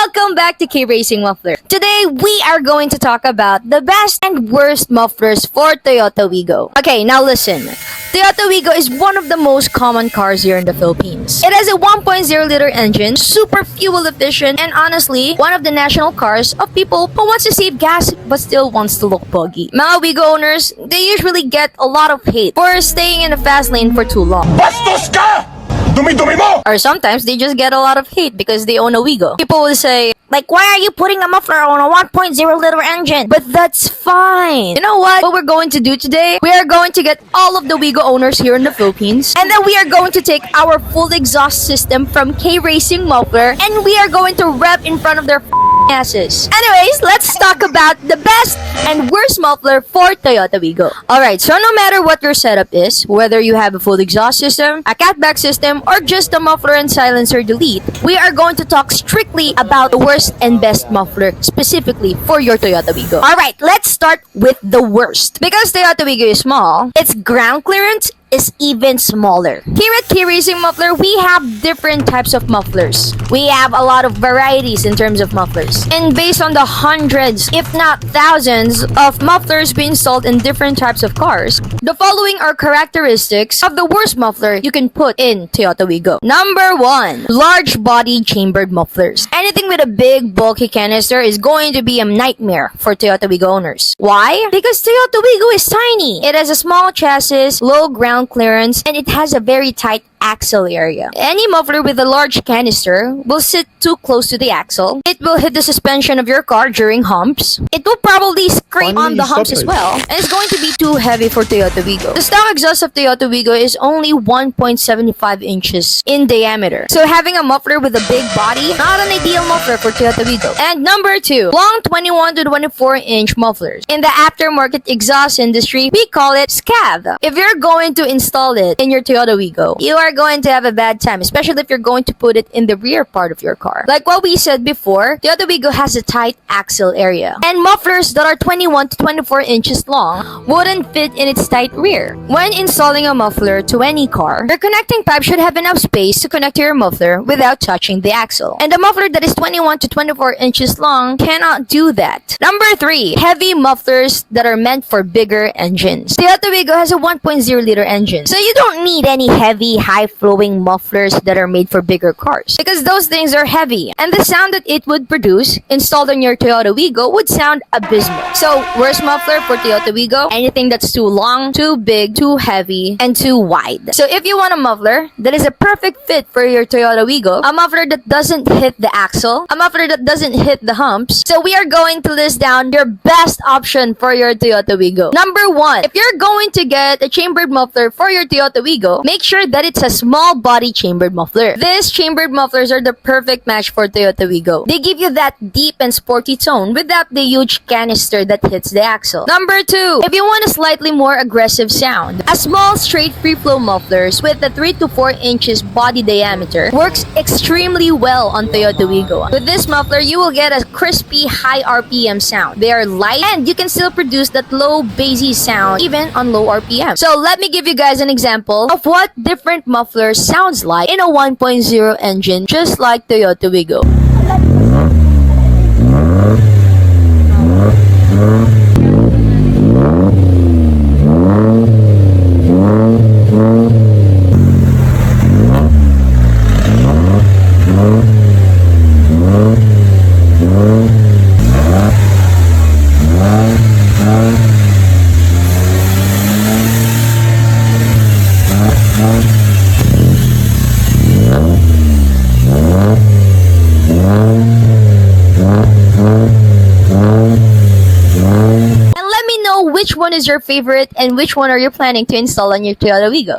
Welcome back to K-Racing Muffler. Today, we are going to talk about the best and worst mufflers for Toyota Wigo. Okay, now listen. Toyota Wigo is one of the most common cars here in the Philippines. It has a 1.0-liter engine, super fuel efficient, and honestly, one of the national cars of people who wants to save gas but still wants to look buggy. Mga Wigo owners, they usually get a lot of hate for staying in the fast lane for too long. Bastos ka! Dumi-dumi mo! Or sometimes they just get a lot of hate because they own a Wigo. People will say, like, why are you putting a muffler on a 1.0-liter engine? But that's fine. You know what? What we're going to do today, we are going to get all of the Wigo owners here in the Philippines, and then we are going to take our full exhaust system from K-Racing Muffler, and we are going to rev in front of their asses. Anyways, let's talk about the best and worst muffler for Toyota Wigo. Alright, so no matter what your setup is, whether you have a full exhaust system, a CATBACK system, or just a muffler and silencer delete, we are going to talk strictly about the worst and best muffler specifically for your Toyota Wigo. Alright, let's start with the worst. Because Toyota Wigo is small, its ground clearance is even smaller. Here at K-Racing Muffler, we have different types of mufflers. We have a lot of varieties in terms of mufflers. And based on the hundreds, if not thousands, of mufflers we installed in different types of cars, the following are characteristics of the worst muffler you can put in Toyota Wigo. Number 1. Large body chambered mufflers. Anything with a big bulky canister is going to be a nightmare for Toyota Wigo owners. Why? Because Toyota Wigo is tiny. It has a small chassis, low ground clearance, and it has a very tight axle area. Any muffler with a large canister will sit too close to the axle. It will hit the suspension of your car during humps. It will probably scrape on the humps as well, and it's going to be too heavy for Toyota Wigo. The stock exhaust of Toyota Wigo is only 1.75 inches in diameter. So having a muffler with a big body, not an ideal muffler for Toyota Wigo. And number 2, long 21 to 24 inch mufflers. In the aftermarket exhaust industry, we call it SCAV. If you're going to install it in your Toyota Wigo, you are going to have a bad time, especially if you're going to put it in the rear part of your car. Like what we said before, Toyota Wigo has a tight axle area, and mufflers that are 21 to 24 inches long wouldn't fit in its tight rear. When installing a muffler to any car, your connecting pipe should have enough space to connect to your muffler without touching the axle. And a muffler that is 21 to 24 inches long cannot do that. Number 3, heavy mufflers that are meant for bigger engines. Toyota Wigo has a 1.0-liter engine, so you don't need any heavy, high-flowing mufflers that are made for bigger cars, because those things are heavy, and the sound that it would produce installed on your Toyota Wigo would sound abysmal. So, worst muffler for Toyota Wigo? Anything that's too long, too big, too heavy, and too wide. So, if you want a muffler that is a perfect fit for your Toyota Wigo, a muffler that doesn't hit the axle, a muffler that doesn't hit the humps, so we are going to list down your best option for your Toyota Wigo. Number 1, if you're going to get a chambered muffler for your Toyota Wigo, make sure that it's a small body chambered muffler. These chambered mufflers are the perfect match for Toyota Wigo. They give you that deep and sporty tone without the huge canister that hits the axle. Number 2, if you want a slightly more aggressive sound, a small straight free flow mufflers with a 3 to 4 inches body diameter works extremely well on Toyota Wigo. With this muffler, you will get a crispy high RPM sound. They are light, and you can still produce that low bassy sound even on low RPM. So let me give you guys an example of what different muffler sounds like in a 1.0 engine, just like Toyota Wigo. Which one is your favorite, and which one are you planning to install on your Toyota Wigo?